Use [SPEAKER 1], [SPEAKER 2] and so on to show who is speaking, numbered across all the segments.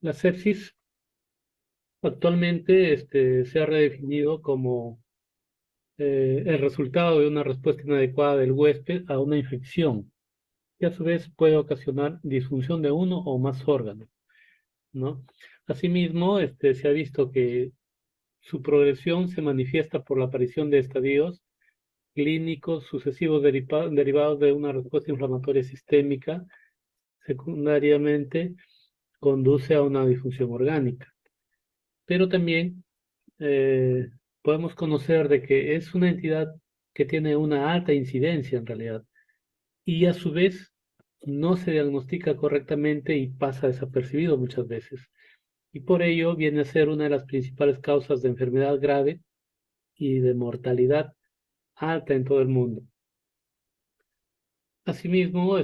[SPEAKER 1] La sepsis actualmente se ha redefinido como el resultado de una respuesta inadecuada del huésped a una infección, que a su vez puede ocasionar disfunción de uno o más órganos, ¿no? Asimismo, se ha visto que su progresión se manifiesta por la aparición de estadios clínicos sucesivos derivados de una respuesta inflamatoria sistémica, secundariamente conduce a una disfunción orgánica. Pero también eh, podemos conocer de que es una entidad que tiene una alta incidencia en realidad y a su vez no se diagnostica correctamente y pasa desapercibido muchas veces. Y por ello viene a ser una de las principales causas de enfermedad grave y de mortalidad alta en todo el mundo. Asimismo,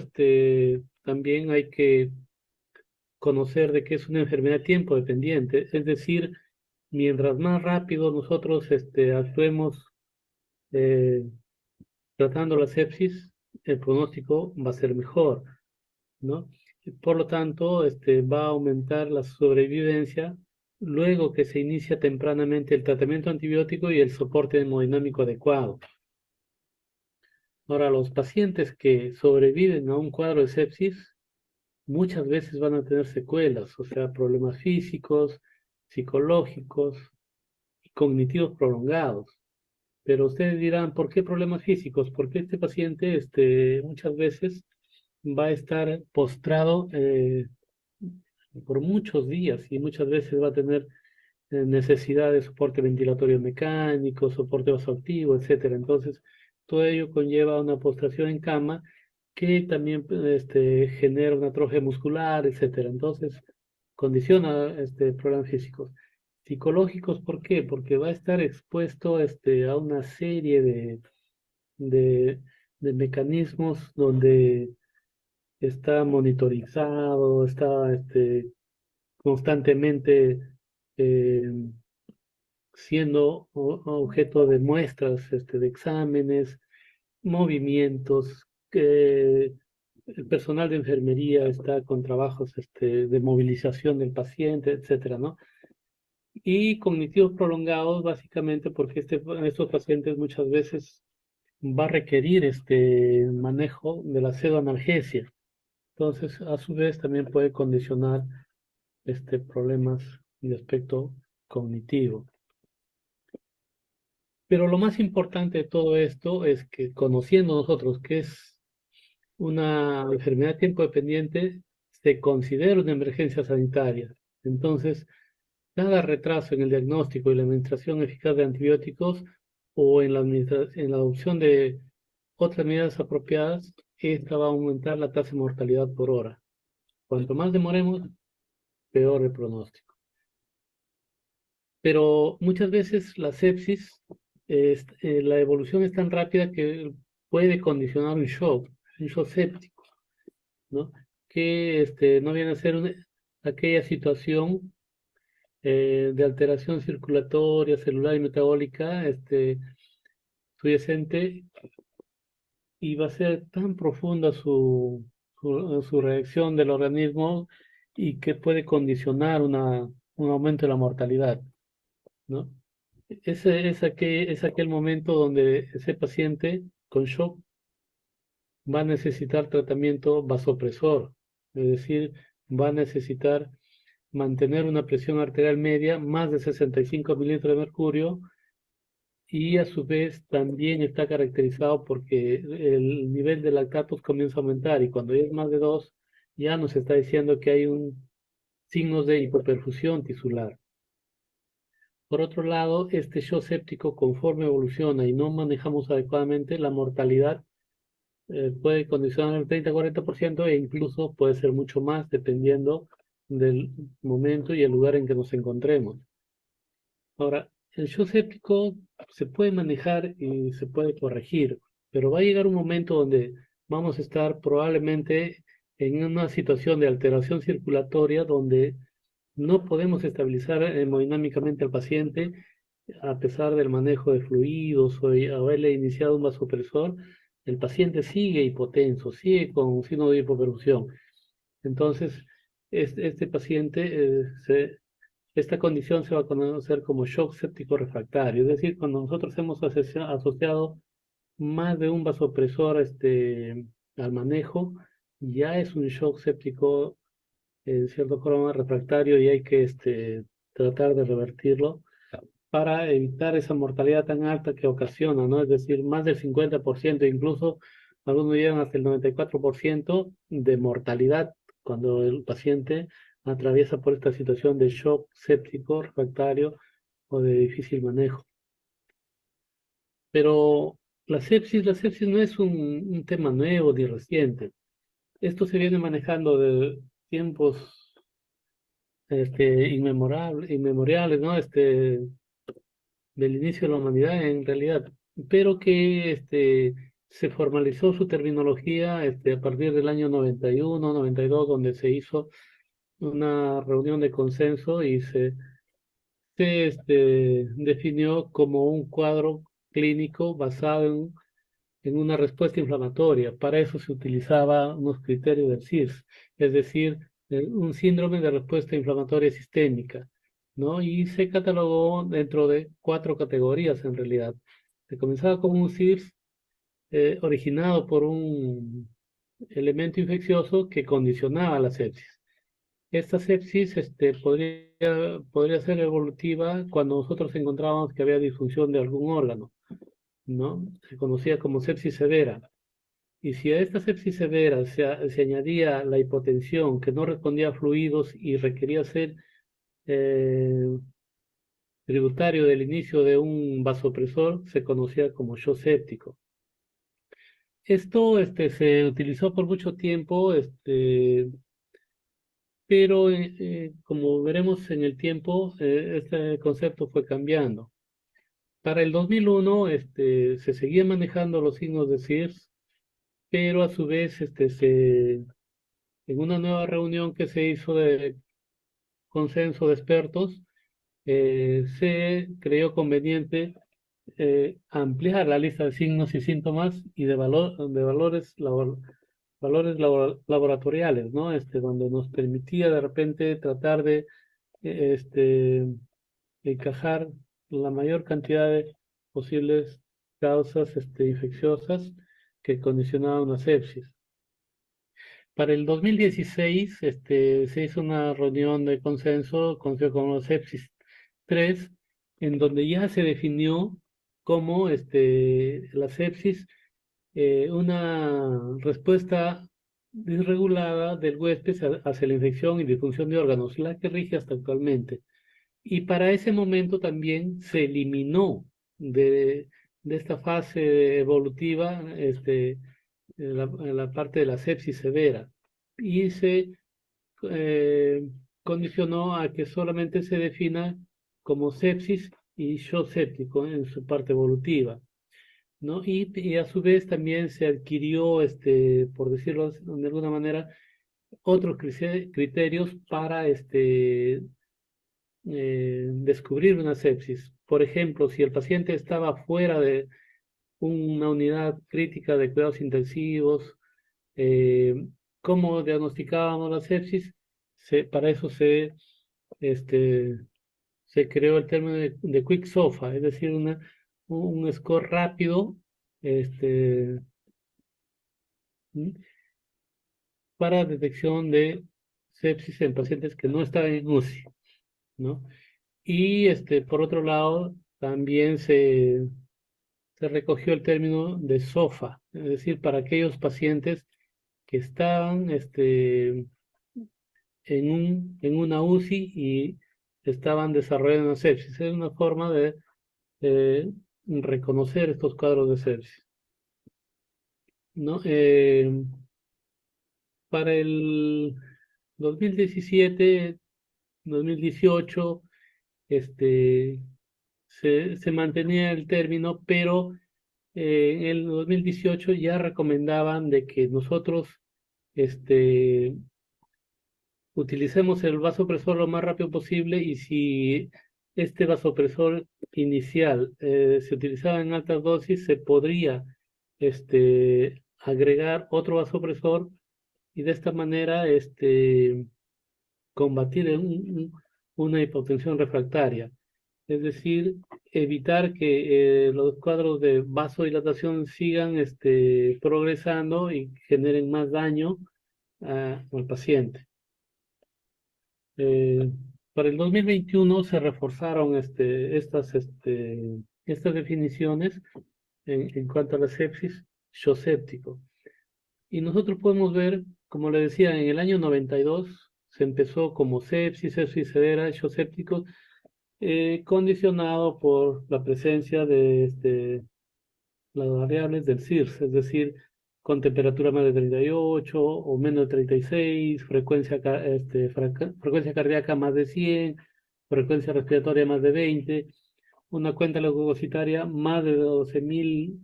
[SPEAKER 1] también hay que conocer de que es una enfermedad tiempo dependiente, es decir, mientras más rápido nosotros actuemos eh, tratando la sepsis, el pronóstico va a ser mejor, ¿no? Por lo tanto, va a aumentar la sobrevivencia luego que se inicia tempranamente el tratamiento antibiótico y el soporte hemodinámico adecuado. Ahora, los pacientes que sobreviven a un cuadro de sepsis muchas veces van a tener secuelas, o sea, problemas físicos, psicológicos y cognitivos prolongados. Pero ustedes dirán, ¿por qué problemas físicos? Porque este paciente muchas veces va a estar postrado por muchos días y muchas veces va a tener necesidad de soporte ventilatorio mecánico, soporte vasoactivo, etcétera. Entonces, todo ello conlleva una postración en cama que también genera una atrofia muscular, etcétera. Entonces, condiciona problemas físicos. Psicológicos, ¿por qué? Porque va a estar expuesto a una serie de, de mecanismos donde está monitorizado, está constantemente eh, siendo objeto de muestras de exámenes, movimientos, que el personal de enfermería está con trabajos de movilización del paciente, etcétera, ¿no? Y cognitivos prolongados, básicamente porque estos pacientes muchas veces va a requerir este manejo de la pseudoanalgesia. Entonces, a su vez, también puede condicionar problemas de aspecto cognitivo. Pero lo más importante de todo esto es que conociendo nosotros que es una enfermedad tiempo dependiente, se considera una emergencia sanitaria. Entonces, cada retraso en el diagnóstico y la administración eficaz de antibióticos o en en la adopción de otras medidas apropiadas, esta va a aumentar la tasa de mortalidad por hora. Cuanto más demoremos, peor el pronóstico. Pero muchas veces la sepsis, la evolución es tan rápida que puede condicionar un shock séptico, ¿no? Que no viene a ser aquella situación de alteración circulatoria, celular y metabólica subyacente y va a ser tan profunda su reacción del organismo y que puede condicionar un aumento de la mortalidad, ¿no? Es aquel momento donde ese paciente con shock va a necesitar tratamiento vasopresor, es decir, va a necesitar mantener una presión arterial media más de 65 milímetros de mercurio y a su vez también está caracterizado porque el nivel de lactatos comienza a aumentar y cuando ya es más de 2 ya nos está diciendo que hay signos de hipoperfusión tisular. Por otro lado, este shock séptico, conforme evoluciona y no manejamos adecuadamente, la mortalidad puede condicionar el 30-40% e incluso puede ser mucho más dependiendo del momento y el lugar en que nos encontremos. Ahora, el shock séptico se puede manejar y se puede corregir, pero va a llegar un momento donde vamos a estar probablemente en una situación de alteración circulatoria donde no podemos estabilizar hemodinámicamente al paciente a pesar del manejo de fluidos o haberle iniciado un vasopresor, el paciente sigue hipotenso, sigue con signo de hipoperfusión. Entonces, este paciente, esta condición se va a conocer como shock séptico refractario. Es decir, cuando nosotros hemos asociado más de un vasopresor al manejo, ya es un shock séptico en cierta forma refractario y hay que tratar de revertirlo para evitar esa mortalidad tan alta que ocasiona, ¿no? Es decir, más del 50%, incluso algunos llegan hasta el 94% de mortalidad cuando el paciente atraviesa por esta situación de shock séptico refractario o de difícil manejo. Pero la sepsis no es un tema nuevo ni reciente. Esto se viene manejando de tiempos inmemoriales, ¿no? Del inicio de la humanidad en realidad, pero que se formalizó su terminología a partir del año 91, 92, donde se hizo una reunión de consenso y se definió como un cuadro clínico basado en una respuesta inflamatoria. Para eso se utilizaba unos criterios del CIRS, es decir, un síndrome de respuesta inflamatoria sistémica, ¿no? Y se catalogó dentro de cuatro categorías en realidad. Se comenzaba con un CIRS originado por un elemento infeccioso que condicionaba la sepsis. Esta sepsis podría ser evolutiva cuando nosotros encontrábamos que había disfunción de algún órgano, ¿no? Se conocía como sepsis severa. Y si a esta sepsis severa se añadía la hipotensión que no respondía a fluidos y requería ser eh, tributario del inicio de un vasopresor, se conocía como shock séptico. Esto se utilizó por mucho tiempo, pero como veremos en el tiempo, este concepto fue cambiando. Para el 2001 se seguían manejando los signos de CIRS, pero a su vez en una nueva reunión que se hizo de consenso de expertos, se creyó conveniente ampliar la lista de signos y síntomas y de laboratoriales, ¿no? Donde nos permitía de repente tratar de encajar la mayor cantidad de posibles causas infecciosas que condicionaban una sepsis. Para el 2016 se hizo una reunión de consenso, conocido como sepsis 3, en donde ya se definió como la sepsis una respuesta desregulada del huésped hacia la infección y disfunción de órganos, la que rige hasta actualmente. Y para ese momento también se eliminó de esta fase evolutiva la parte de la sepsis severa y se eh, condicionó a que solamente se defina como sepsis y shock séptico en su parte evolutiva, ¿no? Y a su vez también se adquirió, por decirlo de alguna manera, otros criterios para descubrir una sepsis. Por ejemplo, si el paciente estaba fuera de una unidad crítica de cuidados intensivos, eh, ¿cómo diagnosticábamos la sepsis? Para eso este, se creó el término de quick SOFA, es decir, un score rápido este, para detección de sepsis en pacientes que no estaban en UCI, ¿no? Y por otro lado, también se recogió el término de SOFA, es decir, para aquellos pacientes que estaban en una UCI y estaban desarrollando una sepsis. Es una forma de reconocer estos cuadros de sepsis, ¿no? Para el 2017, 2018, este, se mantenía el término, pero en el 2018 ya recomendaban de que nosotros este, utilicemos el vasopresor lo más rápido posible y si este vasopresor inicial se utilizaba en altas dosis, se podría agregar otro vasopresor y de esta manera combatir una hipotensión refractaria, es decir, evitar que los cuadros de vasodilatación sigan progresando y generen más daño al paciente. Eh, para el 2021 se reforzaron estas definiciones en cuanto a la sepsis, shock séptico. Y nosotros podemos ver, como le decía, en el año 92 se empezó como sepsis severa, shock séptico, condicionado por la presencia de las variables del CIRS, es decir, con temperatura más de 38 o menos de 36, frecuencia cardíaca más de 100, frecuencia respiratoria más de 20, una cuenta leucocitaria más de 12.000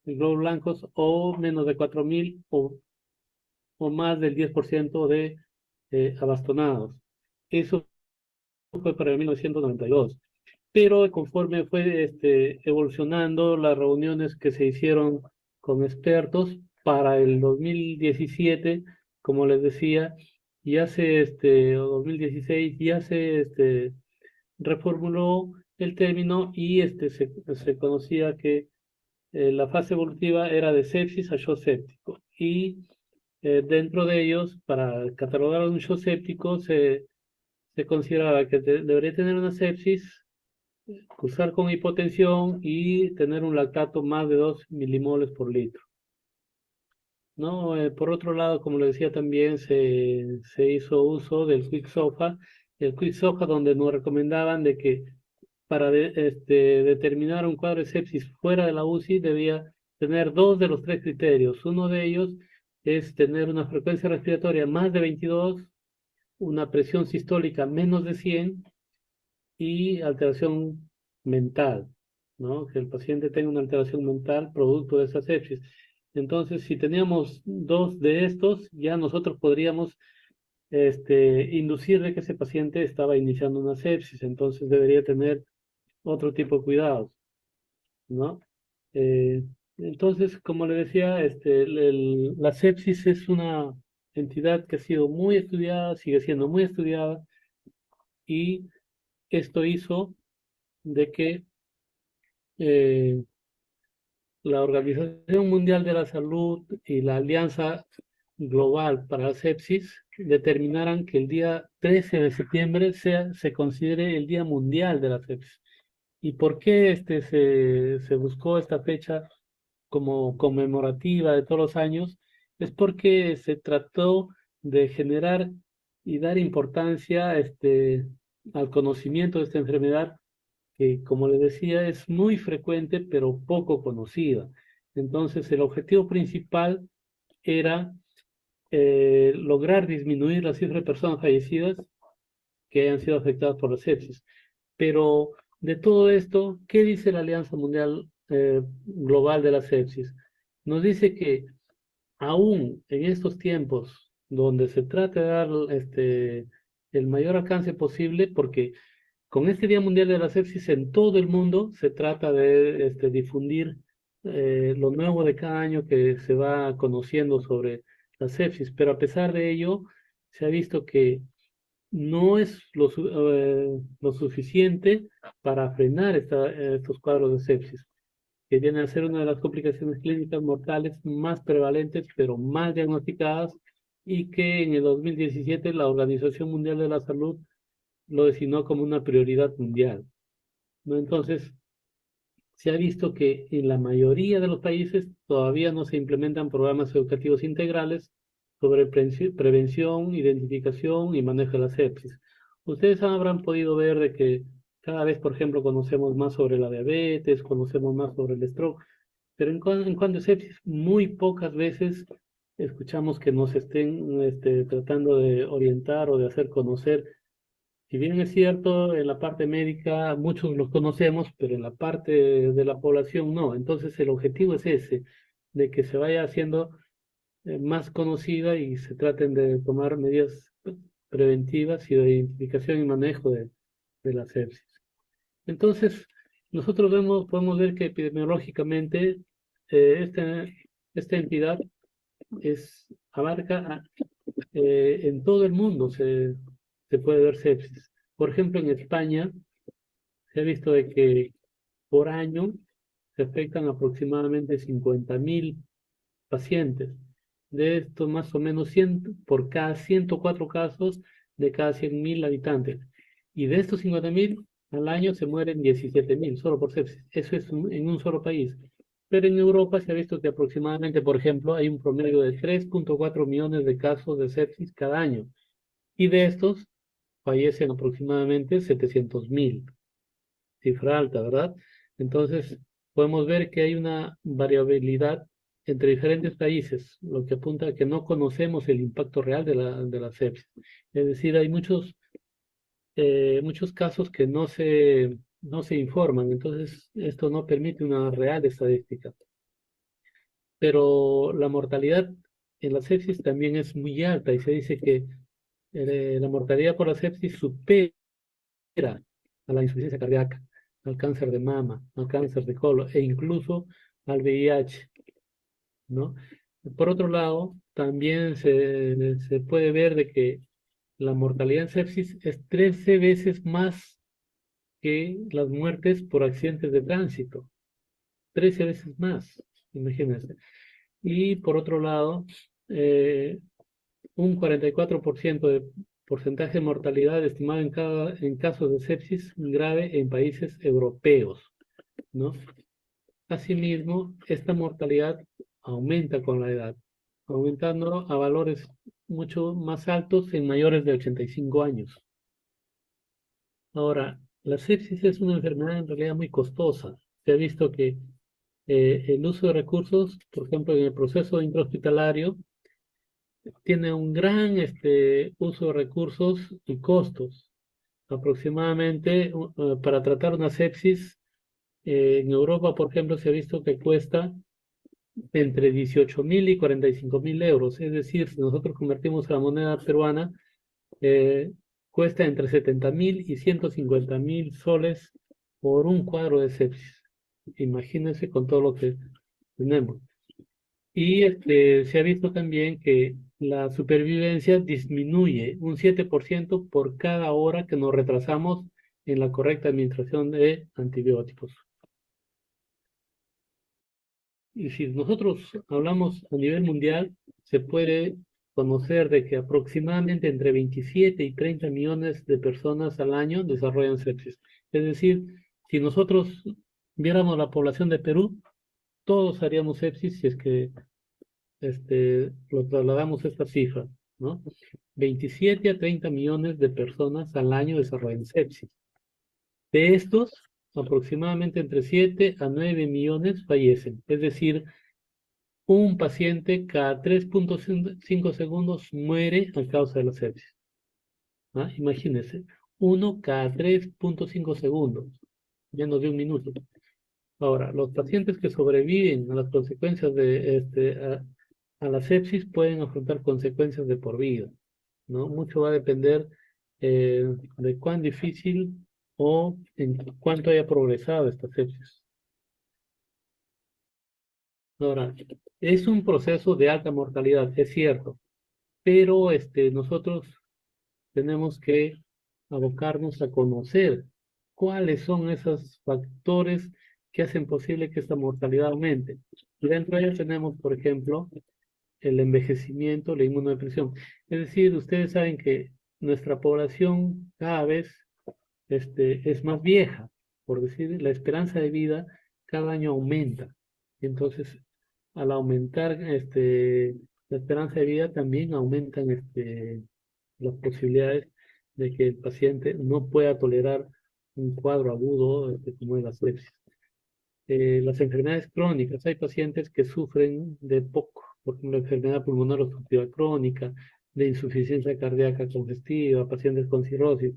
[SPEAKER 1] glóbulos blancos o menos de 4.000 o más del 10% de abastonados. Eso fue para el 1992. Pero conforme fue evolucionando las reuniones que se hicieron con expertos para el 2017, como les decía, ya o 2016, ya se reformuló el término y se conocía que la fase evolutiva era de sepsis a shock séptico. Y dentro de ellos, para catalogar un shock séptico, se consideraba que debería tener una sepsis, cursar con hipotensión y tener un lactato más de 2 milimoles por litro, ¿no? Por otro lado, como le decía también, se hizo uso del Quick-SOFA, el Quick-SOFA donde nos recomendaban de que para determinar un cuadro de sepsis fuera de la UCI debía tener dos de los tres criterios. Uno de ellos es tener una frecuencia respiratoria más de 22, una presión sistólica menos de 100 y alteración mental, ¿no? Que el paciente tenga una alteración mental producto de esa sepsis. Entonces, si teníamos dos de estos, ya nosotros podríamos inducir de que ese paciente estaba iniciando una sepsis, entonces debería tener otro tipo de cuidados, ¿no? Eh, entonces, como le decía, la sepsis es una entidad que ha sido muy estudiada, sigue siendo muy estudiada, y esto hizo de que eh, la Organización Mundial de la Salud y la Alianza Global para la Sepsis determinaran que el día 13 de septiembre se considere el Día Mundial de la Sepsis. ¿Y por qué se buscó esta fecha como conmemorativa de todos los años? Es porque se trató de generar y dar importancia al conocimiento de esta enfermedad que, como les decía, es muy frecuente pero poco conocida. Entonces, el objetivo principal era lograr disminuir la cifra de personas fallecidas que hayan sido afectadas por la sepsis. Pero de todo esto, ¿qué dice la Alianza Mundial Global de la Sepsis? Nos dice que aún en estos tiempos donde se trata de dar el mayor alcance posible, porque con este Día Mundial de la Sepsis en todo el mundo se trata de difundir lo nuevo de cada año que se va conociendo sobre la sepsis, pero a pesar de ello se ha visto que no es lo suficiente para frenar estos cuadros de sepsis, que vienen a ser una de las complicaciones clínicas mortales más prevalentes, pero más diagnosticadas, y que en el 2017 la Organización Mundial de la Salud lo designó como una prioridad mundial, ¿no? Entonces, se ha visto que en la mayoría de los países todavía no se implementan programas educativos integrales sobre prevención, identificación y manejo de la sepsis. Ustedes habrán podido ver de que cada vez, por ejemplo, conocemos más sobre la diabetes, conocemos más sobre el stroke, pero en cuanto a sepsis, muy pocas veces escuchamos que nos estén tratando de orientar o de hacer conocer. Si bien es cierto, en la parte médica muchos los conocemos, pero en la parte de la población no. Entonces el objetivo es ese, de que se vaya haciendo más conocida y se traten de tomar medidas preventivas y de identificación y manejo de la sepsis. Entonces, nosotros podemos ver que epidemiológicamente esta entidad abarca en todo el mundo. se puede ver sepsis. Por ejemplo, en España se ha visto de que por año se afectan aproximadamente 50.000 pacientes. De estos, más o menos 100, por cada 104 casos de cada 100.000 habitantes. Y de estos 50.000, al año se mueren 17.000 solo por sepsis. Eso es en un solo país. Pero en Europa se ha visto que aproximadamente, por ejemplo, hay un promedio de 3,4 millones de casos de sepsis cada año. Y de estos fallecen aproximadamente 700.000, cifra alta, ¿verdad? Entonces, podemos ver que hay una variabilidad entre diferentes países, lo que apunta a que no conocemos el impacto real de la sepsis. Es decir, hay muchos casos que no se informan, entonces esto no permite una real estadística. Pero la mortalidad en la sepsis también es muy alta y se dice que la mortalidad por la sepsis supera a la insuficiencia cardíaca, al cáncer de mama, al cáncer de colon e incluso al VIH, ¿no? Por otro lado, también se puede ver de que la mortalidad en sepsis es 13 veces más que las muertes por accidentes de tránsito, 13 veces más, imagínense. Y por otro lado, eh, un 44% de porcentaje de mortalidad estimado en casos de sepsis grave en países europeos, ¿no? Asimismo, esta mortalidad aumenta con la edad, aumentando a valores mucho más altos en mayores de 85 años. Ahora, la sepsis es una enfermedad en realidad muy costosa. Se ha visto que el uso de recursos, por ejemplo, en el proceso intrahospitalario, tiene un gran uso de recursos y costos. Aproximadamente, para tratar una sepsis, en Europa, por ejemplo, se ha visto que cuesta entre 18.000 y 45.000 euros. Es decir, si nosotros convertimos a la moneda peruana, eh, cuesta entre 70.000 y 150.000 soles por un cuadro de sepsis. Imagínense con todo lo que tenemos. Y se ha visto también que la supervivencia disminuye un 7% por cada hora que nos retrasamos en la correcta administración de antibióticos. Y si nosotros hablamos a nivel mundial, se puede conocer de que aproximadamente entre 27 y 30 millones de personas al año desarrollan sepsis. Es decir, si nosotros viéramos la población de Perú, todos haríamos sepsis si es que lo trasladamos a esta cifra, ¿no? 27 a 30 millones de personas al año desarrollan sepsis. De estos, aproximadamente entre 7 a 9 millones fallecen. Es decir, un paciente cada 3,5 segundos muere a causa de la sepsis. ¿Ah? Imagínense, uno cada 3,5 segundos, menos de un minuto. Ahora, los pacientes que sobreviven a las consecuencias a la sepsis pueden afrontar consecuencias de por vida, ¿no? Mucho va a depender de cuán difícil o en cuánto haya progresado esta sepsis. Ahora, es un proceso de alta mortalidad, es cierto, pero nosotros tenemos que abocarnos a conocer cuáles son esos factores que hacen posible que esta mortalidad aumente. Y dentro de ellos tenemos, por ejemplo, el envejecimiento, la inmunodepresión. Es decir, ustedes saben que nuestra población cada vez es más vieja, por decir, la esperanza de vida cada año aumenta. Entonces, al aumentar la esperanza de vida, también aumentan las posibilidades de que el paciente no pueda tolerar un cuadro agudo como es la sepsis. Las enfermedades crónicas, hay pacientes que sufren de poco, por ejemplo, enfermedad pulmonar obstructiva crónica, de insuficiencia cardíaca congestiva, pacientes con cirrosis,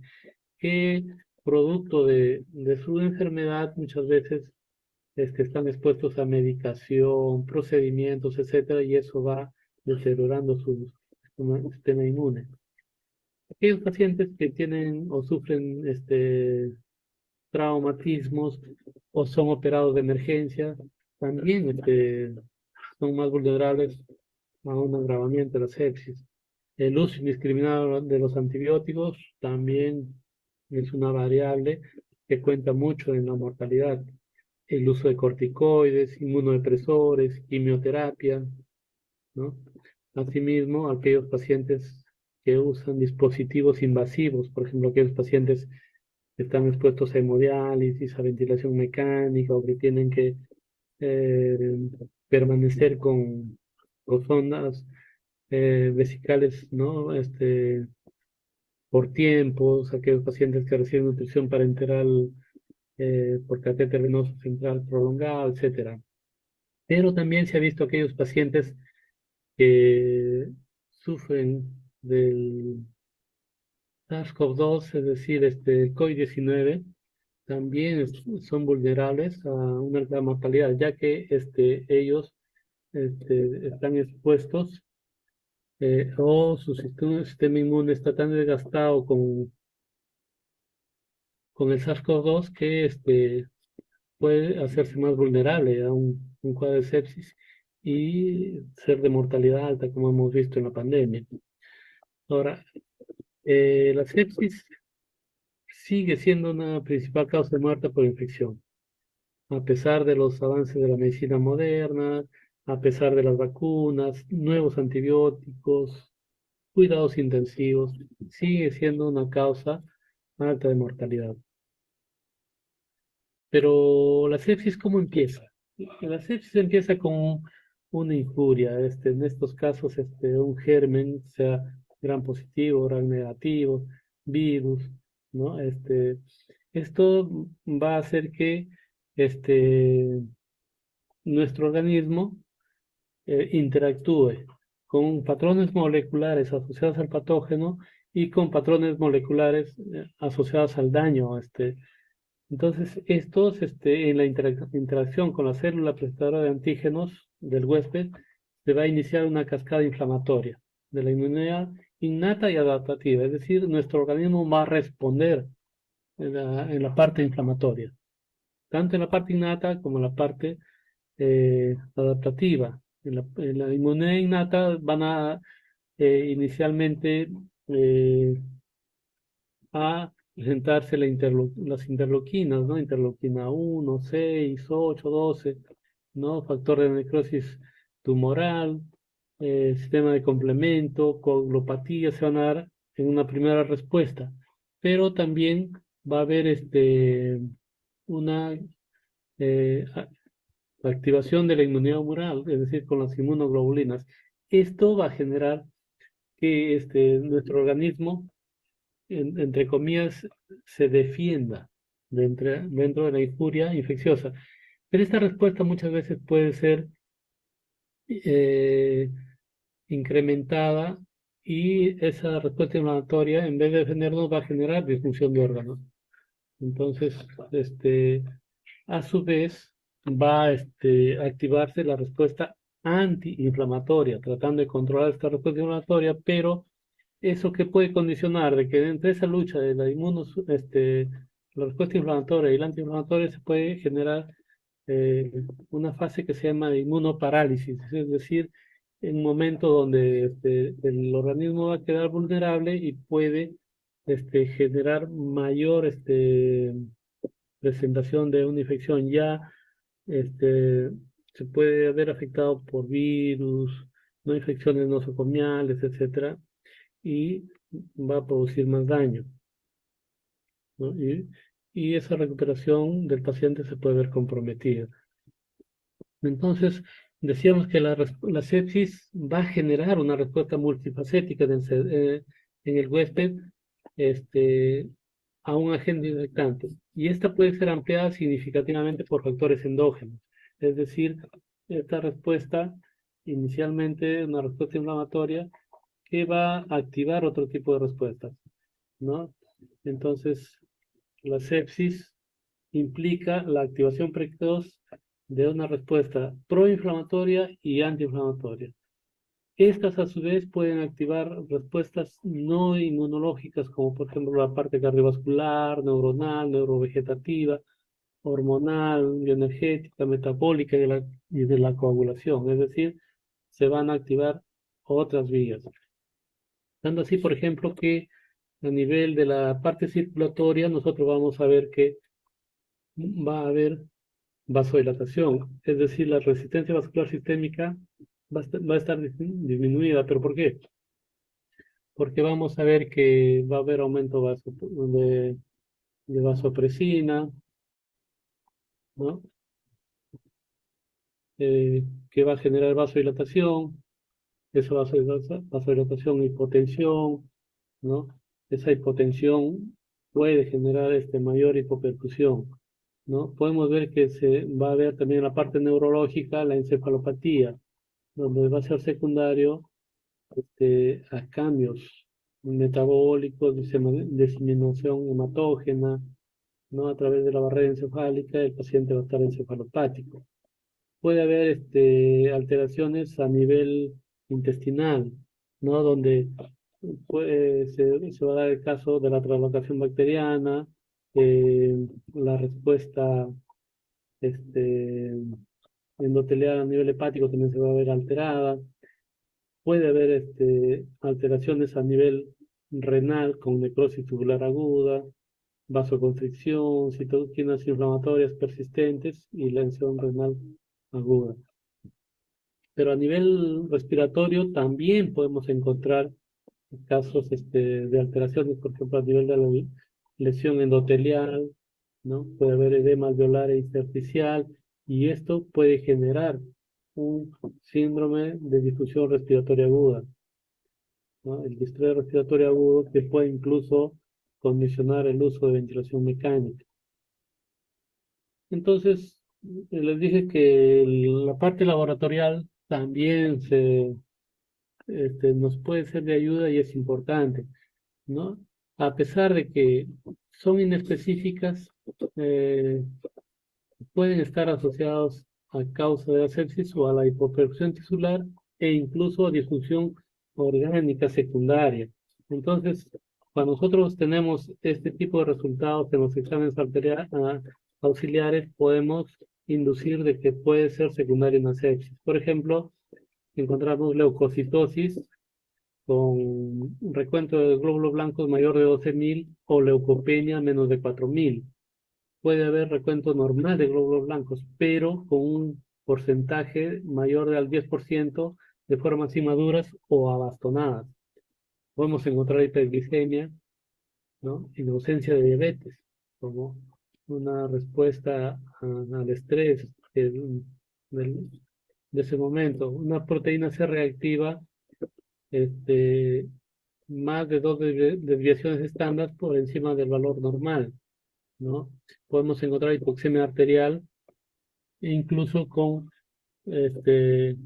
[SPEAKER 1] que producto de su enfermedad muchas veces están expuestos a medicación, procedimientos, etcétera, y eso va deteriorando su sistema inmune. Aquellos pacientes que tienen o sufren traumatismos o son operados de emergencia, también son más vulnerables a un agravamiento de la sepsis. El uso indiscriminado de los antibióticos también es una variable que cuenta mucho en la mortalidad. El uso de corticoides, inmunodepresores, quimioterapia, ¿no? Asimismo, aquellos pacientes que usan dispositivos invasivos, por ejemplo, aquellos pacientes que están expuestos a hemodiálisis, a ventilación mecánica o que tienen que eh, permanecer con sondas vesicales, ¿no? Por tiempos, aquellos pacientes que reciben nutrición parenteral por catéter venoso central prolongado, etcétera. Pero también se ha visto aquellos pacientes que sufren del SARS-CoV-2, es decir, el COVID-19, también son vulnerables a una alta mortalidad, ya que ellos están expuestos o su sistema inmune está tan desgastado con el SARS-CoV-2 que puede hacerse más vulnerable a un cuadro de sepsis y ser de mortalidad alta, como hemos visto en la pandemia. Ahora, la sepsis sigue siendo una principal causa de muerte por infección, a pesar de los avances de la medicina moderna, a pesar de las vacunas, nuevos antibióticos, cuidados intensivos, sigue siendo una causa alta de mortalidad. Pero la sepsis, ¿cómo empieza? La sepsis empieza con una injuria, en estos casos, un germen, sea gram positivo, gram negativo, virus, ¿no? Esto va a hacer que este, nuestro organismo interactúe con patrones moleculares asociados al patógeno y con patrones moleculares asociados al daño. Entonces, estos, en la interacción con la célula prestadora de antígenos del huésped, se va a iniciar una cascada inflamatoria de la inmunidad innata y adaptativa, es decir, nuestro organismo va a responder en la parte inflamatoria, tanto en la parte innata como en la parte adaptativa. En la inmunidad innata van a inicialmente eh, a presentarse las interleuquinas, ¿no? Interleuquina 1, 6, 8, 12, ¿no? Factor de necrosis tumoral, sistema de complemento, coagulopatía se van a dar en una primera respuesta, pero también va a haber una eh, a- activación de la inmunidad humoral, es decir, con las inmunoglobulinas. Esto va a generar que nuestro organismo entre comillas, se defienda dentro de la injuria infecciosa. Pero esta respuesta muchas veces puede ser eh, incrementada y esa respuesta inflamatoria, en vez de defendernos, va a generar disfunción de órganos. Entonces, a su vez, va a activarse la respuesta antiinflamatoria, tratando de controlar esta respuesta inflamatoria, pero eso que puede condicionar de que entre esa lucha de la respuesta inflamatoria y la antiinflamatoria se puede generar eh, una fase que se llama de inmunoparálisis, es decir, en un momento donde el organismo va a quedar vulnerable y puede generar mayor presentación de una infección. Ya este, se puede haber afectado por virus, no infecciones nosocomiales, etcétera, y va a producir más daño, ¿no? Y esa recuperación del paciente se puede ver comprometida. Entonces, decíamos que la sepsis va a generar una respuesta multifacética en el huésped este, a un agente infectante. Y esta puede ser ampliada significativamente por factores endógenos. Es decir, esta respuesta, inicialmente una respuesta inflamatoria, que va a activar otro tipo de respuestas, ¿no? Entonces, la sepsis implica la activación precoz de una respuesta proinflamatoria y antiinflamatoria. Estas a su vez pueden activar respuestas no inmunológicas como por ejemplo la parte cardiovascular, neuronal, neurovegetativa, hormonal, bioenergética, metabólica y de la coagulación. Es decir, se van a activar otras vías. Dando así, por ejemplo, que a nivel de la parte circulatoria, nosotros vamos a ver que va a haber vasodilatación, es decir, la resistencia vascular sistémica va a estar disminuida. ¿Pero por qué? Porque vamos a ver que va a haber aumento de vasopresina, ¿no? Que va a generar vasodilatación, esa vasodilatación, hipotensión, ¿no? Esa hipotensión puede generar mayor hipoperfusión, ¿no? Podemos ver que se va a ver también en la parte neurológica la encefalopatía, donde va a ser secundario a cambios metabólicos, diseminación hematógena, ¿no? A través de la barrera encefálica, el paciente va a estar encefalopático. Puede haber alteraciones a nivel intestinal, ¿no? Donde se va a dar el caso de la translocación bacteriana, la respuesta este, endotelial a nivel hepático también se va a ver alterada. Puede haber alteraciones a nivel renal con necrosis tubular aguda, vasoconstricción, citoquinas inflamatorias persistentes y lesión renal aguda. Pero a nivel respiratorio también podemos encontrar casos de alteraciones, por ejemplo, a nivel de la lesión endotelial, ¿no? Puede haber edema alveolar e intersticial, y esto puede generar un síndrome de difusión respiratoria aguda, ¿no? El distrés respiratorio agudo que puede incluso condicionar el uso de ventilación mecánica. Entonces, les dije que la parte laboratorial también nos puede ser de ayuda y es importante, ¿no? A pesar de que son inespecíficas, eh, pueden estar asociados a causa de la sepsis o a la hipoperfusión tisular e incluso a disfunción orgánica secundaria. Entonces, cuando nosotros tenemos este tipo de resultados en los exámenes auxiliares, podemos inducir de que puede ser secundaria una sepsis. Por ejemplo, encontramos leucocitosis con un recuento de glóbulos blancos mayor de 12.000 o leucopenia menos de 4.000. Puede haber recuento normal de glóbulos blancos, pero con un porcentaje mayor del 10% de formas inmaduras o abastonadas. Podemos encontrar hiperglicemia, ¿no? En ausencia de diabetes, como una respuesta al estrés del- de ese momento. Una proteína C reactiva, este, más de dos desviaciones estándar por encima del valor normal, ¿no? Podemos encontrar hipoxemia arterial e incluso con este,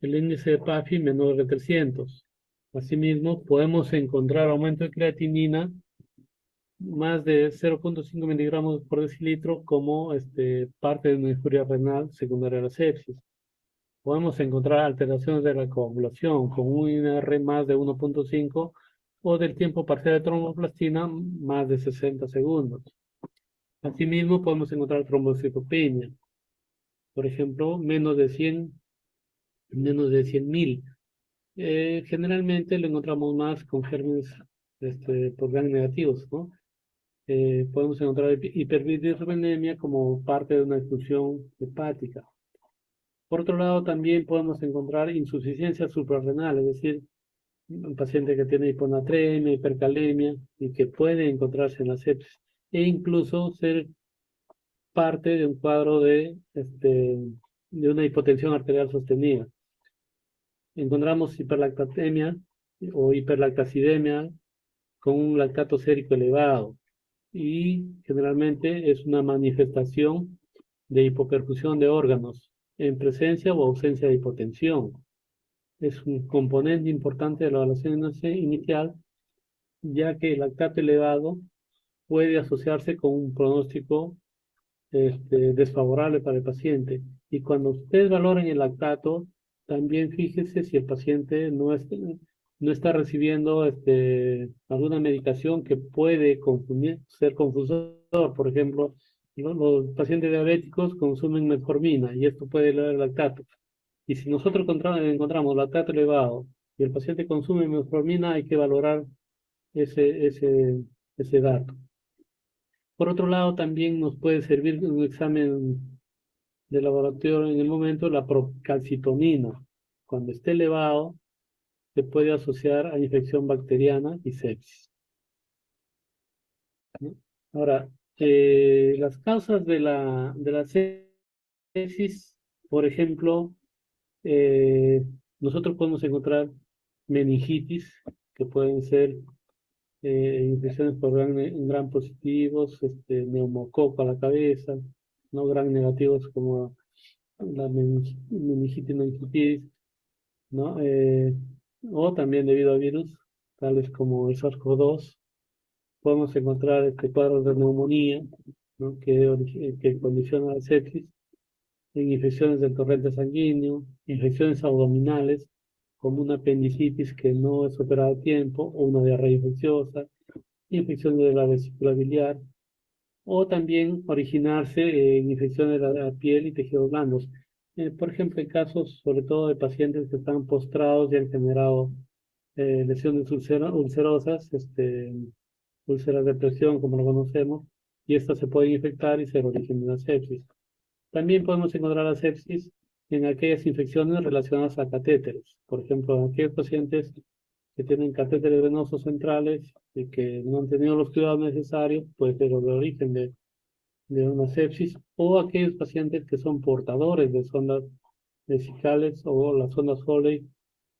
[SPEAKER 1] el índice de PAFI menor de 300. Asimismo, podemos encontrar aumento de creatinina más de 0,5 miligramos por decilitro como parte de una injuria renal secundaria a la sepsis. Podemos encontrar alteraciones de la coagulación con un INR más de 1,5 o del tiempo parcial de tromboplastina más de 60 segundos. Asimismo, podemos encontrar trombocitopenia, por ejemplo, menos de 100.000. Generalmente lo encontramos más con gérmenes por gram negativos, ¿no? Podemos encontrar hiperbilirrubinemia como parte de una disfunción hepática. Por otro lado, también podemos encontrar insuficiencia suprarrenal, es decir, un paciente que tiene hiponatremia, hipercalemia y que puede encontrarse en la sepsis e incluso ser parte de un cuadro de una hipotensión arterial sostenida. Encontramos hiperlactatemia o hiperlactacidemia con un lactato sérico elevado y generalmente es una manifestación de hipoperfusión de órganos en presencia o ausencia de hipotensión. Es un componente importante de la evaluación inicial, ya que el lactato elevado puede asociarse con un pronóstico desfavorable para el paciente. Y cuando ustedes valoren el lactato, también fíjese si el paciente no está recibiendo alguna medicación que puede ser confusor. Por ejemplo, los pacientes diabéticos consumen metformina y esto puede elevar el lactato. Y si nosotros encontramos lactato elevado y el paciente consume metformina, hay que valorar ese, ese, ese dato. Por otro lado, también nos puede servir un examen de laboratorio en el momento, la procalcitonina. Cuando esté elevado, se puede asociar a infección bacteriana y sepsis, ¿no? Ahora, las causas de la sepsis, por ejemplo, eh, nosotros podemos encontrar meningitis, que pueden ser infecciones por gran positivos, neumococo a la cabeza, no gran negativos como la meningitis, meningitis, ¿no? O también debido a virus, tales como el SARS-CoV-2, podemos encontrar cuadros de neumonía, ¿no? Que condiciona la sepsis, en infecciones del torrente sanguíneo, infecciones abdominales, como una apendicitis que no es operada a tiempo, o una diarrea infecciosa, infecciones de la vesícula biliar, o también originarse en infecciones de la piel y tejidos blandos. Por ejemplo, en casos sobre todo de pacientes que están postrados y han generado lesiones ulcerosas, úlceras de presión, como lo conocemos, y estas se pueden infectar y ser origen de una sepsis. También podemos encontrar la sepsis en aquellas infecciones relacionadas a catéteres. Por ejemplo, en aquellos pacientes que tienen catéteres venosos centrales y que no han tenido los cuidados necesarios, puede ser el origen de una sepsis, o aquellos pacientes que son portadores de sondas vesicales o las sondas Foley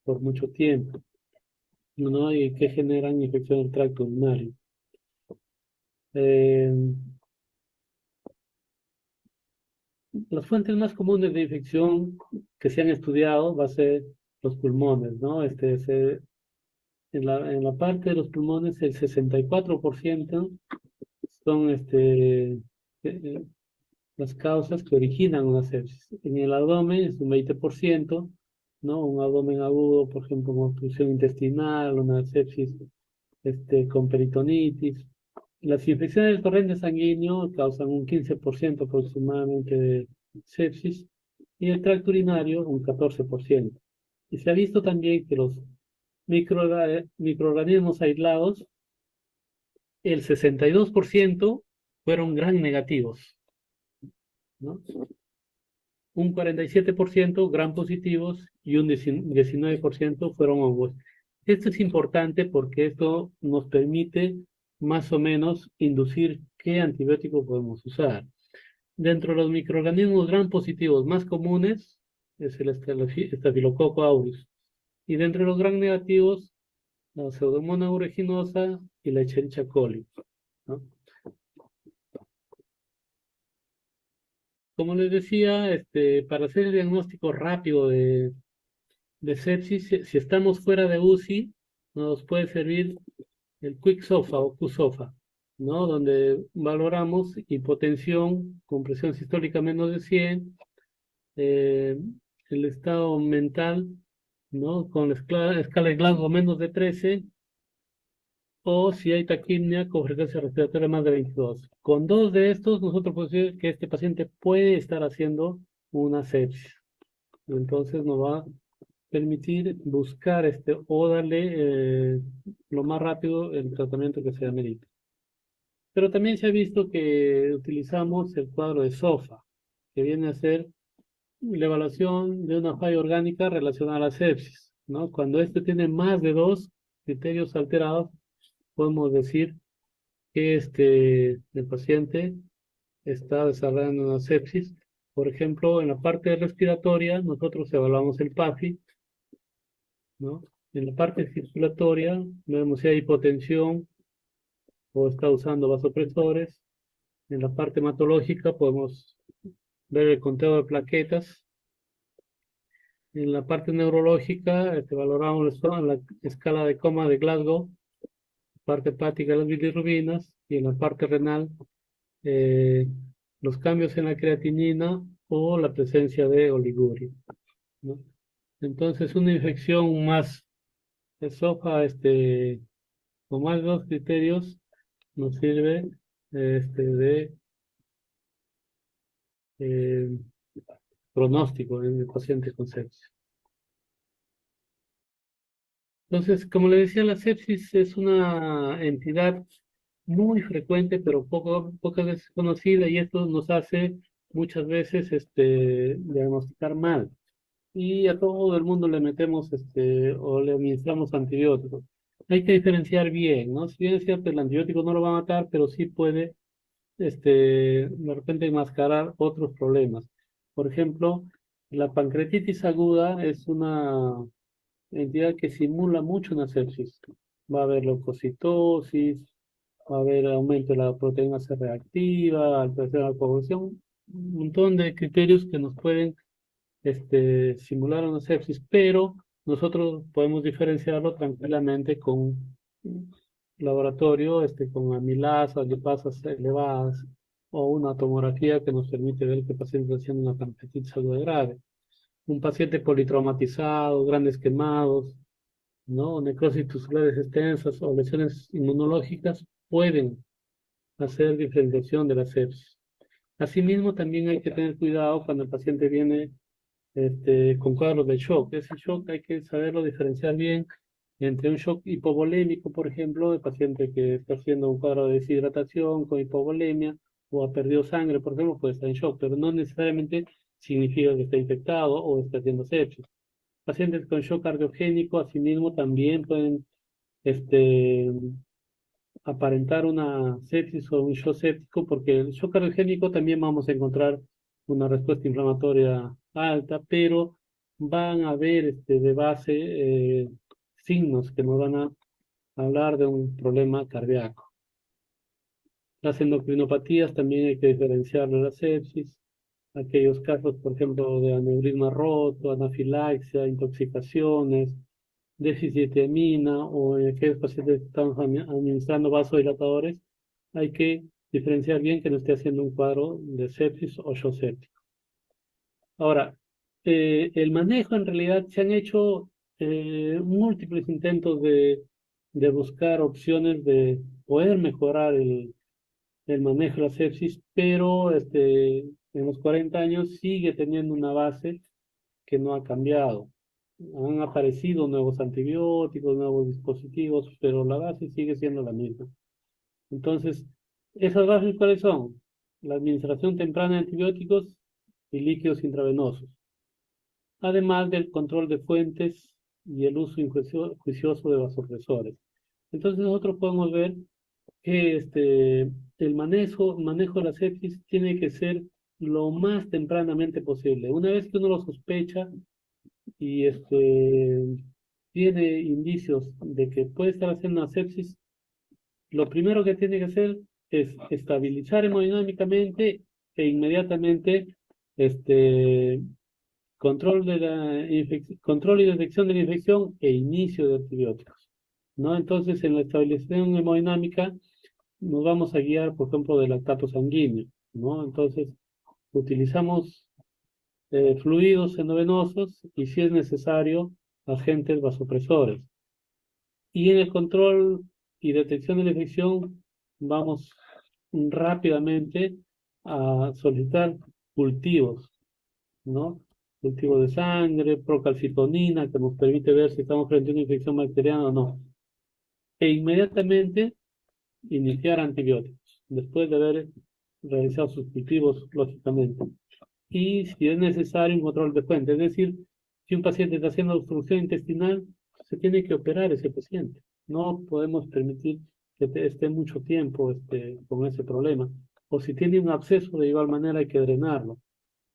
[SPEAKER 1] por mucho tiempo, ¿no? Y que generan infección del tracto urinario. Eh, las fuentes más comunes de infección que se han estudiado va a ser los pulmones, ¿no? En la parte de los pulmones, el 64% son las causas que originan una sepsis. En el abdomen es un 20%, ¿no? Un abdomen agudo, por ejemplo, con obstrucción intestinal, una sepsis con peritonitis. Las infecciones del torrente sanguíneo causan un 15% aproximadamente de sepsis y el tracto urinario un 14%. Y se ha visto también que los microorganismos aislados, el 62% fueron gram negativos, ¿no? Un 47% gram positivos y un 19% fueron hongos. Esto es importante porque esto nos permite más o menos inducir qué antibiótico podemos usar. Dentro de los microorganismos gram positivos más comunes es el Staphylococcus aureus. Y dentro de los gram negativos, la Pseudomonas aeruginosa y la Escherichia coli, ¿no? Como les decía, para hacer el diagnóstico rápido de sepsis, si estamos fuera de UCI, nos puede servir el Quick SOFA o QSOFA, ¿no? Donde valoramos hipotensión con presión sistólica menos de 100, eh, el estado mental, ¿no? Con la escala de Glasgow menos de 13, o si hay taquimia con frecuencia respiratoria más de 22. Con dos de estos, nosotros podemos decir que este paciente puede estar haciendo una sepsis. Entonces nos va a permitir buscar o darle lo más rápido el tratamiento que sea amerita. Pero también se ha visto que utilizamos el cuadro de SOFA, que viene a ser la evaluación de una falla orgánica relacionada a la sepsis, ¿no? Cuando este tiene más de dos criterios alterados, podemos decir que el paciente está desarrollando una sepsis. Por ejemplo, en la parte respiratoria, nosotros evaluamos el PAFI, ¿no? En la parte circulatoria, vemos si hay hipotensión o está usando vasopresores. En la parte hematológica, podemos ver el conteo de plaquetas. En la parte neurológica, valoramos la escala de coma de Glasgow, parte hepática, las bilirrubinas, y en la parte renal, eh, los cambios en la creatinina o la presencia de oliguria, ¿no? Entonces, una infección más esófaga, con más dos criterios, nos sirve de eh, pronóstico en el paciente con sepsis. Entonces, como le decía, la sepsis es una entidad muy frecuente, pero pocas veces conocida, y esto nos hace muchas veces diagnosticar mal. Y a todo el mundo le metemos o le administramos antibióticos. Hay que diferenciar bien, ¿no? Si bien es cierto, el antibiótico no lo va a matar, pero sí puede de repente enmascarar otros problemas. Por ejemplo, la pancreatitis aguda es una entidad que simula mucho una sepsis. Va a haber leucocitosis, va a haber aumento de la proteína C reactiva, alteración de la coagulación, un montón de criterios que nos pueden simular una sepsis, pero nosotros podemos diferenciarlo tranquilamente con un laboratorio, con amilasas, lipasas elevadas, o una tomografía que nos permite ver que el paciente está haciendo una pancreatitis aguda grave. Un paciente politraumatizado, grandes quemados, ¿no? Necrosis tusulares extensas o lesiones inmunológicas pueden hacer diferenciación de la sepsis. Asimismo, también hay que tener cuidado cuando el paciente viene con cuadros de shock. Ese shock hay que saberlo diferenciar bien entre un shock hipovolémico, por ejemplo, de paciente que está haciendo un cuadro de deshidratación con hipovolemia o ha perdido sangre, por ejemplo, puede estar en shock, pero no necesariamente significa que está infectado o está haciendo sepsis. Pacientes con shock cardiogénico, asimismo, también pueden este, aparentar una sepsis o un shock séptico, porque el shock cardiogénico también vamos a encontrar una respuesta inflamatoria alta, pero van a haber de base signos que nos van a hablar de un problema cardíaco. Las endocrinopatías también hay que diferenciar de la sepsis. Aquellos casos, por ejemplo, de aneurisma roto, anafilaxia, intoxicaciones, déficit de amina o en aquellos pacientes que estamos administrando vasodilatadores, hay que diferenciar bien que no esté haciendo un cuadro de sepsis o shock séptico. Ahora, el manejo en realidad se han hecho múltiples intentos de buscar opciones de poder mejorar el manejo de la sepsis, pero en los 40 años sigue teniendo una base que no ha cambiado. Han aparecido nuevos antibióticos, nuevos dispositivos, pero la base sigue siendo la misma. Entonces, ¿esas bases cuáles son? La administración temprana de antibióticos y líquidos intravenosos, además del control de fuentes y el uso juicioso de vasopresores. Entonces, nosotros podemos ver que el manejo de la sepsis tiene que ser lo más tempranamente posible. Una vez que uno lo sospecha, y tiene indicios de que puede estar haciendo una sepsis, lo primero que tiene que hacer es estabilizar hemodinámicamente e inmediatamente este, control y detección de la infección e inicio de antibióticos, ¿no? Entonces, en la estabilización hemodinámica nos vamos a guiar, por ejemplo, del lactato sanguíneo, ¿no? Entonces, utilizamos fluidos endovenosos y, si es necesario, agentes vasopresores. Y en el control y detección de la infección, vamos rápidamente a solicitar cultivos, ¿no? Cultivo de sangre, procalcitonina, que nos permite ver si estamos frente a una infección bacteriana o no. E inmediatamente iniciar antibióticos, después de haber realizado sus cultivos, lógicamente. Y si es necesario, un control de fuente. Es decir, si un paciente está haciendo obstrucción intestinal, se tiene que operar ese paciente. No podemos permitir que esté mucho tiempo con ese problema. O si tiene un absceso, de igual manera hay que drenarlo.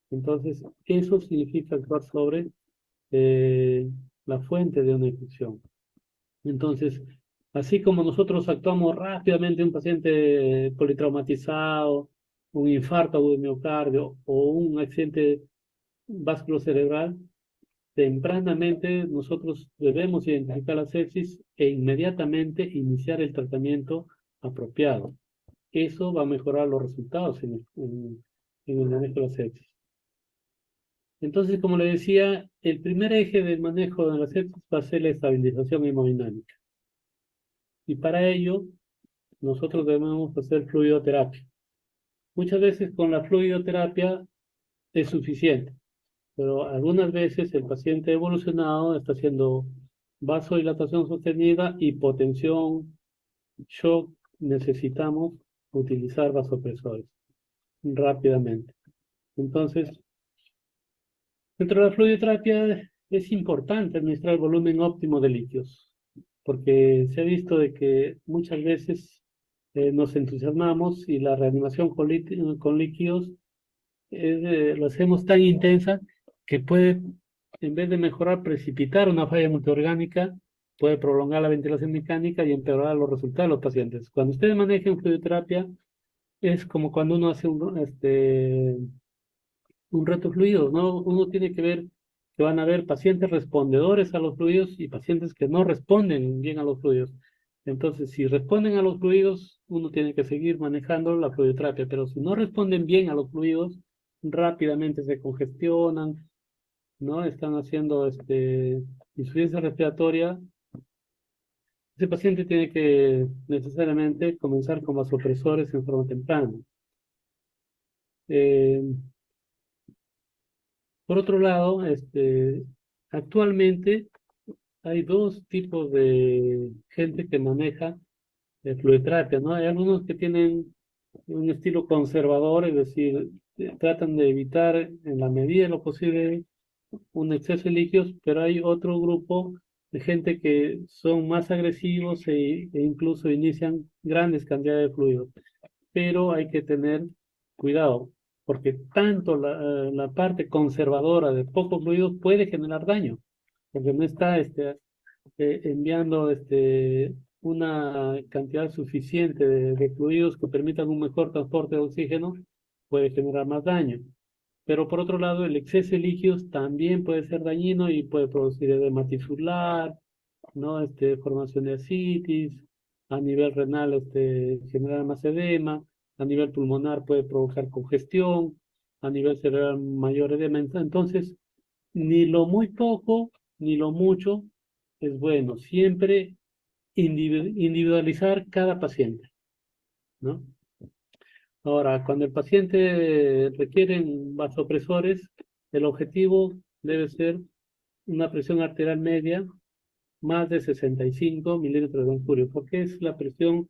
[SPEAKER 1] Entonces, eso significa actuar sobre eh, la fuente de una infección. Entonces, así como nosotros actuamos rápidamente en un paciente politraumatizado, un infarto agudo de miocardio o un accidente vasculocerebral, tempranamente nosotros debemos identificar la sepsis e inmediatamente iniciar el tratamiento apropiado. Eso va a mejorar los resultados en el manejo de la sepsis. Entonces, como le decía, el primer eje del manejo de la sepsis va a ser la estabilización hemodinámica. Y para ello, nosotros debemos hacer fluidoterapia. Muchas veces con la fluidoterapia es suficiente, pero algunas veces el paciente evolucionado está haciendo vasodilatación sostenida, hipotensión, shock, necesitamos utilizar vasopresores rápidamente. Entonces, dentro de la fluidoterapia es importante administrar el volumen óptimo de líquidos, porque se ha visto de que muchas veces nos entusiasmamos y la reanimación con líquidos lo hacemos tan intensa que puede, en vez de mejorar, precipitar una falla multiorgánica, puede prolongar la ventilación mecánica y empeorar los resultados de los pacientes. Cuando ustedes manejan fluidoterapia, es como cuando uno hace un reto de fluidos, ¿no? Uno tiene que ver que van a haber pacientes respondedores a los fluidos y pacientes que no responden bien a los fluidos. Entonces, si responden a los fluidos, uno tiene que seguir manejando la fluidoterapia, pero si no responden bien a los fluidos, rápidamente se congestionan, ¿no? Están haciendo insuficiencia respiratoria. Ese paciente tiene que necesariamente comenzar con vasopresores en forma temprana. Eh, por otro lado, actualmente hay dos tipos de gente que maneja fluidoterapia, ¿no? Hay algunos que tienen un estilo conservador, es decir, tratan de evitar en la medida de lo posible un exceso de líquidos, pero hay otro grupo de gente que son más agresivos e incluso inician grandes cantidades de fluidos. Pero hay que tener cuidado, porque tanto la parte conservadora de pocos fluidos puede generar daño, porque no está enviando una cantidad suficiente de fluidos que permitan un mejor transporte de oxígeno, puede generar más daño. Pero por otro lado, el exceso de líquidos también puede ser dañino y puede producir edema tisular, ¿no? Formación de ascitis, a nivel renal, generar más edema, a nivel pulmonar puede provocar congestión, a nivel cerebral mayor edema. Entonces, ni lo muy poco ni lo mucho es bueno. Siempre individualizar cada paciente, ¿no? Ahora, cuando el paciente requiere vasopresores, el objetivo debe ser una presión arterial media más de 65 milímetros de mercurio, porque es la presión,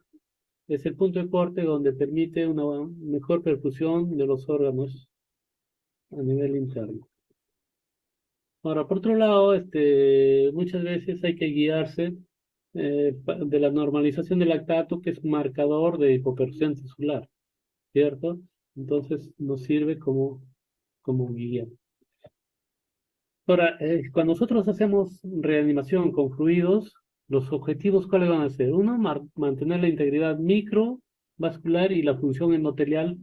[SPEAKER 1] es el punto de corte donde permite una mejor perfusión de los órganos a nivel interno. Ahora, por otro lado, muchas veces hay que guiarse de la normalización del lactato, que es un marcador de hipoperfusión tisular, ¿cierto? Entonces nos sirve como guía. Ahora, cuando nosotros hacemos reanimación con fluidos, los objetivos, ¿cuáles van a ser? Uno, mantener la integridad microvascular y la función endotelial,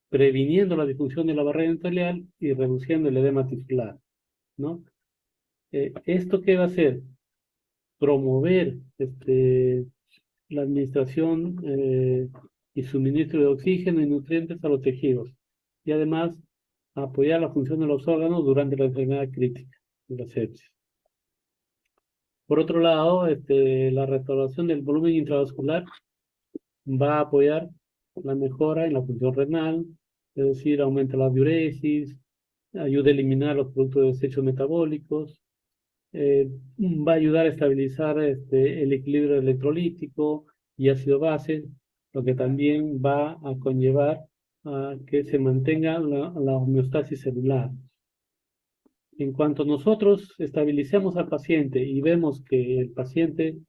[SPEAKER 1] previniendo la disfunción de la barrera endotelial y reduciendo el edema tisular, ¿no? ¿Esto qué va a hacer? Promover la administración y suministro de oxígeno y nutrientes a los tejidos y además apoyar la función de los órganos durante la enfermedad crítica, la sepsis. Por otro lado, la restauración del volumen intravascular va a apoyar la mejora en la función renal, es decir, aumenta la diuresis, ayuda a eliminar los productos de desechos metabólicos, va a ayudar a estabilizar el equilibrio electrolítico y ácido-base, lo que también va a conllevar a que se mantenga la homeostasis celular. En cuanto nosotros estabilicemos al paciente y vemos que el paciente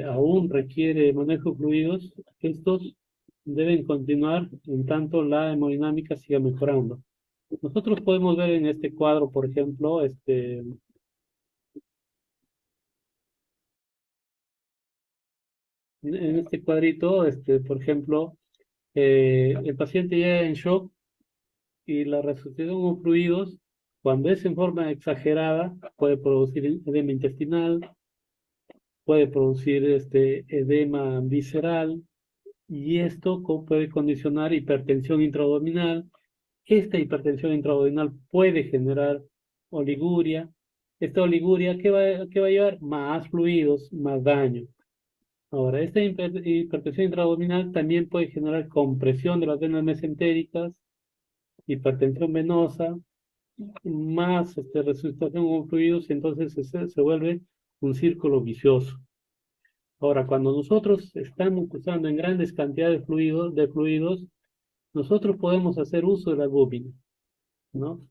[SPEAKER 1] aún requiere manejo de fluidos, estos deben continuar en tanto la hemodinámica siga mejorando. Nosotros podemos ver en este cuadro, por ejemplo, en este cuadrito, por ejemplo, el paciente llega en shock y la resucitación con fluidos, cuando es en forma exagerada, puede producir edema intestinal, puede producir edema visceral y esto puede condicionar hipertensión intraabdominal. Esta hipertensión intraabdominal puede generar oliguria. Esta oliguria, qué va a llevar? Más fluidos, más daño. Ahora, esta hipertensión intraabdominal también puede generar compresión de las venas mesentéricas, hipertensión venosa, más resucitación con fluidos, y entonces se vuelve un círculo vicioso. Ahora, cuando nosotros estamos usando en grandes cantidades de fluidos, nosotros podemos hacer uso de la albúmina, ¿no?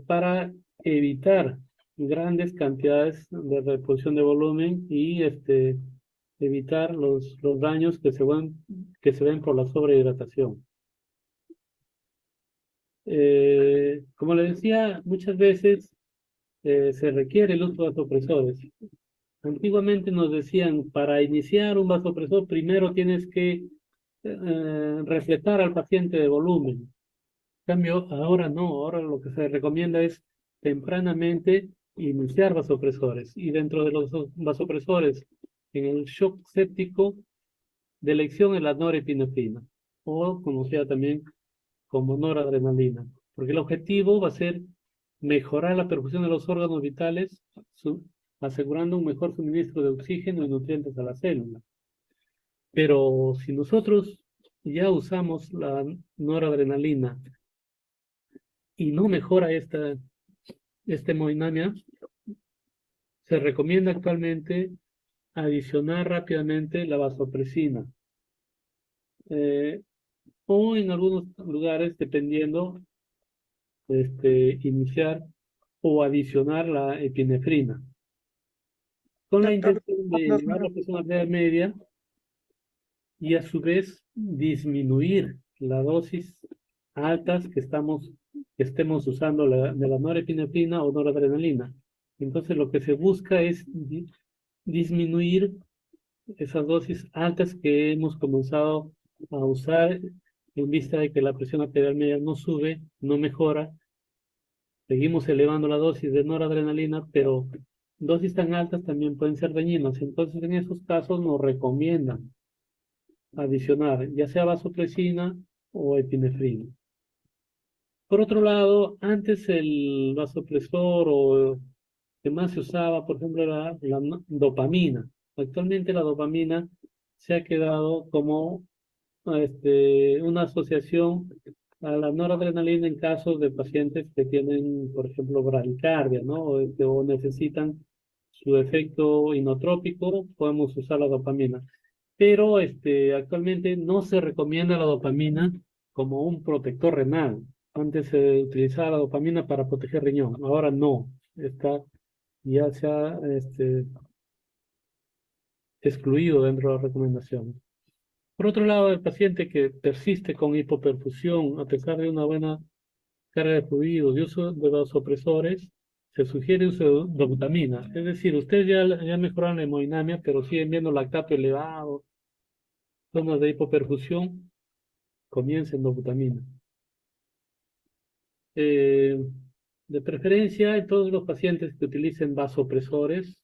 [SPEAKER 1] Para evitar grandes cantidades de reposición de volumen y evitar los daños que se ven por la sobrehidratación. Como le decía, muchas veces se requiere el uso de vasopresores. Antiguamente nos decían, para iniciar un vasopresor, primero tienes que refletar al paciente de volumen. En cambio, ahora no, ahora lo que se recomienda es tempranamente iniciar vasopresores. Y dentro de los vasopresores, en el shock séptico, de elección es la norepinefrina, o conocida también como noradrenalina, porque el objetivo va a ser mejorar la perfusión de los órganos vitales, asegurando un mejor suministro de oxígeno y nutrientes a la célula. Pero si nosotros ya usamos la noradrenalina y no mejora esta hemodinamia, se recomienda actualmente adicionar rápidamente la vasopresina. O en algunos lugares, dependiendo, iniciar o adicionar la epinefrina, con la
[SPEAKER 2] Doctor,
[SPEAKER 1] intención de
[SPEAKER 2] dos
[SPEAKER 1] elevar la
[SPEAKER 2] minutos.
[SPEAKER 1] presión arterial media y a su vez disminuir la dosis altas que estemos usando de la norepinefrina o noradrenalina. Entonces lo que se busca es disminuir esas dosis altas que hemos comenzado a usar en vista de que la presión arterial media no sube, no mejora. Seguimos elevando la dosis de noradrenalina, pero dosis tan altas también pueden ser dañinas. Entonces, en esos casos nos recomiendan adicionar ya sea vasopresina o epinefrina. Por otro lado, antes el vasopresor o que más se usaba, por ejemplo, era la dopamina. Actualmente la dopamina se ha quedado como una asociación a la noradrenalina en casos de pacientes que tienen, por ejemplo, bradicardia, ¿no? O necesitan su efecto inotrópico, podemos usar la dopamina. Pero actualmente no se recomienda la dopamina como un protector renal. Antes se utilizaba la dopamina para proteger riñón, ahora no. Ya se ha excluido dentro de las recomendaciones. Por otro lado, el paciente que persiste con hipoperfusión a pesar de una buena carga de fluidos y uso de vasopresores, se sugiere uso de dobutamina. Es decir, ustedes ya mejoraron la hemodinamia, pero siguen viendo lactato elevado, zonas de hipoperfusión, comiencen dobutamina. Eh, de preferencia, en todos los pacientes que utilicen vasopresores,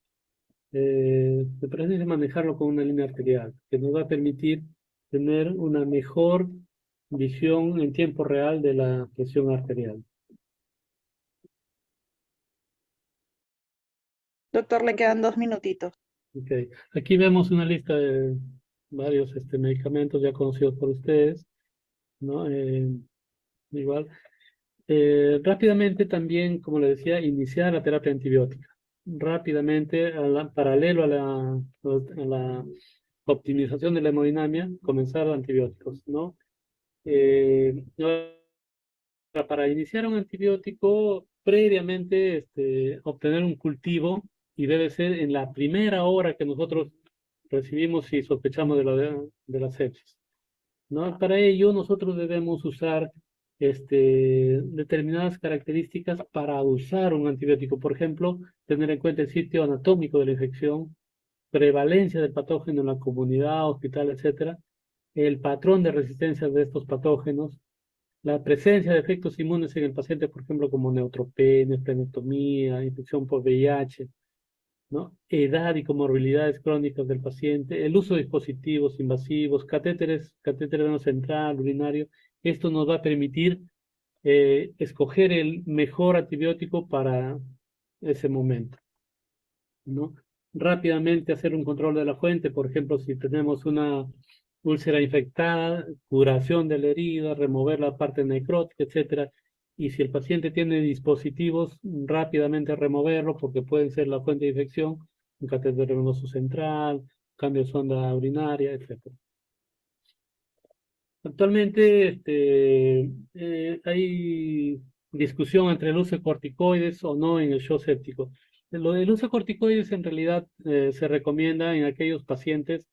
[SPEAKER 1] de preferencia manejarlo con una línea arterial, que nos va a permitir tener una mejor visión en tiempo real de la presión arterial.
[SPEAKER 2] Doctor, le quedan 2 minutitos.
[SPEAKER 1] Okay. Aquí vemos una lista de varios medicamentos ya conocidos por ustedes, ¿no? Igual. Rápidamente también, como le decía, iniciar la terapia antibiótica. Rápidamente, paralelo a la optimización de la hemodinamia, comenzar antibióticos, ¿no? Para iniciar un antibiótico, previamente obtener un cultivo y debe ser en la primera hora que nosotros recibimos y sospechamos de la sepsis, ¿no? Para ello, nosotros debemos usar determinadas características para usar un antibiótico. Por ejemplo, tener en cuenta el sitio anatómico de la infección, prevalencia del patógeno en la comunidad, hospital, etcétera, el patrón de resistencia de estos patógenos, la presencia de efectos inmunes en el paciente, por ejemplo, como neutropenia, esplenectomía, infección por VIH, ¿no? Edad y comorbilidades crónicas del paciente, el uso de dispositivos invasivos, catéter veno central, urinario. Esto nos va a permitir escoger el mejor antibiótico para ese momento, ¿no? Rápidamente hacer un control de la fuente, por ejemplo, si tenemos una úlcera infectada, curación de la herida, remover la parte necrótica, etcétera. Y si el paciente tiene dispositivos, rápidamente removerlo porque pueden ser la fuente de infección un catéter venoso central, cambio de sonda urinaria, etcétera. Actualmente hay discusión entre el uso de corticoides o no en el shock séptico. Lo del uso de corticoides en realidad se recomienda en aquellos pacientes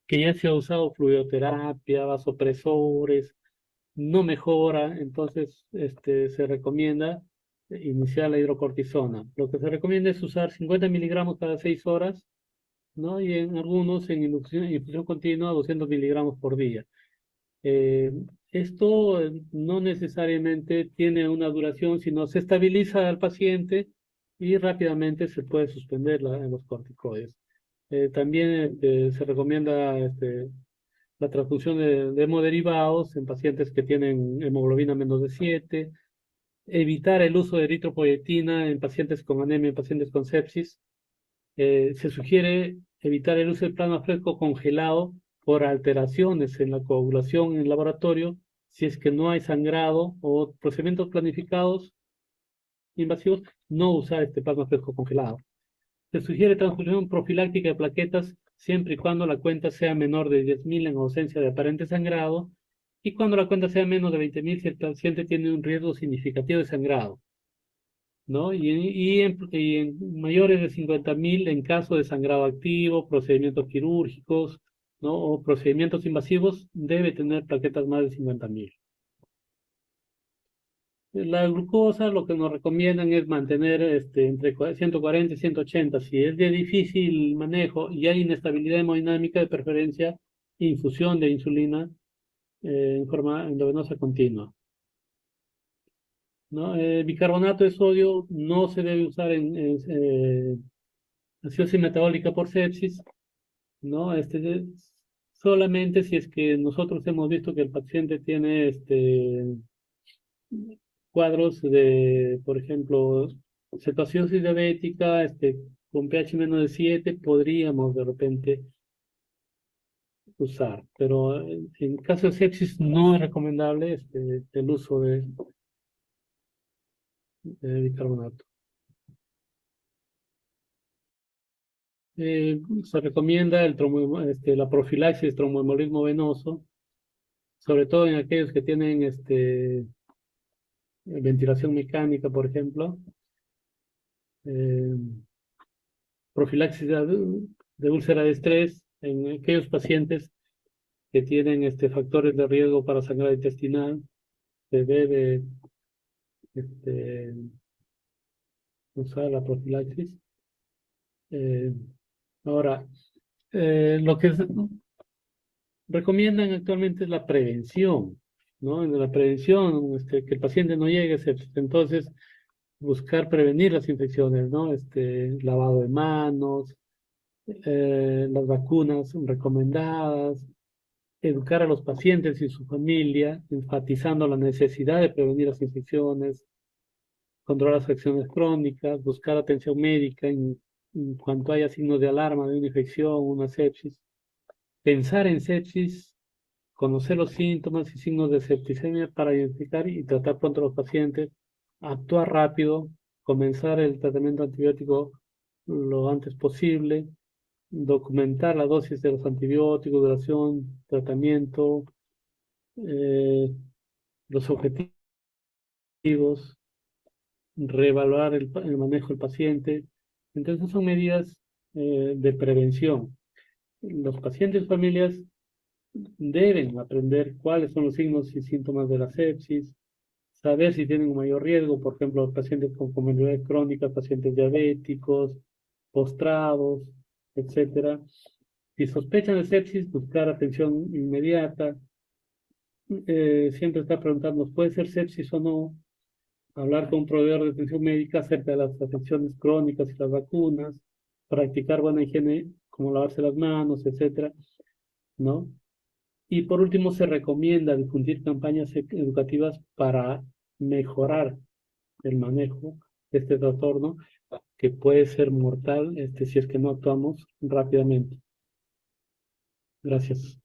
[SPEAKER 1] que ya se ha usado fluidoterapia, vasopresores, no mejora, entonces se recomienda iniciar la hidrocortisona. Lo que se recomienda es usar 50 miligramos cada 6 horas, ¿no? Y en algunos en infusión continua 200 miligramos por día. Eh, Esto no necesariamente tiene una duración, sino se estabiliza al paciente y rápidamente se puede suspender los corticoides. También se recomienda la transfusión de hemoderivados en pacientes que tienen hemoglobina menos de 7, evitar el uso de eritropoyetina en pacientes con anemia, en pacientes con sepsis. Se sugiere evitar el uso de plasma fresco congelado por alteraciones en la coagulación en laboratorio, si es que no hay sangrado o procedimientos planificados invasivos, no usar este plasma fresco congelado. Se sugiere transfusión profiláctica de plaquetas siempre y cuando la cuenta sea menor de 10.000 en ausencia de aparente sangrado y cuando la cuenta sea menos de 20.000 si el paciente tiene un riesgo significativo de sangrado, ¿no? Y en mayores de 50.000 en caso de sangrado activo, procedimientos quirúrgicos, ¿no? O procedimientos invasivos, debe tener plaquetas más de 50.000. La glucosa lo que nos recomiendan es mantener entre 140 y 180. Si es de difícil manejo y hay inestabilidad hemodinámica, de preferencia infusión de insulina en forma endovenosa continua, ¿no? Bicarbonato de sodio no se debe usar en acidosis metabólica por sepsis, ¿no? Solamente si es que nosotros hemos visto que el paciente tiene cuadros de, por ejemplo, cetoacidosis diabética, con pH menos de 7, podríamos de repente usar, pero en caso de sepsis no es recomendable el uso de bicarbonato. Se recomienda la profilaxis tromboembolismo venoso, sobre todo en aquellos que tienen ventilación mecánica, por ejemplo, eh, profilaxis de úlcera de estrés en aquellos pacientes que tienen factores de riesgo para sangrado intestinal, se debe este, usar la profilaxis. Eh, Ahora, lo que recomiendan actualmente es la prevención, ¿no? En la prevención, que el paciente no llegue a sepsis. Entonces, buscar prevenir las infecciones, ¿no? Lavado de manos, las vacunas recomendadas, educar a los pacientes y su familia, enfatizando la necesidad de prevenir las infecciones, controlar las afecciones crónicas, buscar atención médica en cuanto haya signos de alarma de una infección, una sepsis, pensar en sepsis, conocer los síntomas y signos de septicemia para identificar y tratar pronto a los pacientes, actuar rápido, comenzar el tratamiento antibiótico lo antes posible, documentar la dosis de los antibióticos, duración, tratamiento, eh, los objetivos, reevaluar el manejo del paciente. Entonces son medidas de prevención. Los pacientes y familias deben aprender cuáles son los signos y síntomas de la sepsis, saber si tienen un mayor riesgo, por ejemplo, pacientes con comorbilidades crónicas, pacientes diabéticos, postrados, etcétera. Si sospechan de sepsis, buscar atención inmediata. Siempre está preguntando, ¿puede ser sepsis o no? Hablar con un proveedor de atención médica acerca de las afecciones crónicas y las vacunas, practicar buena higiene, como lavarse las manos, etcétera, ¿no? Y por último, se recomienda difundir campañas educativas para mejorar el manejo de este trastorno que puede ser mortal si es que no actuamos rápidamente. Gracias.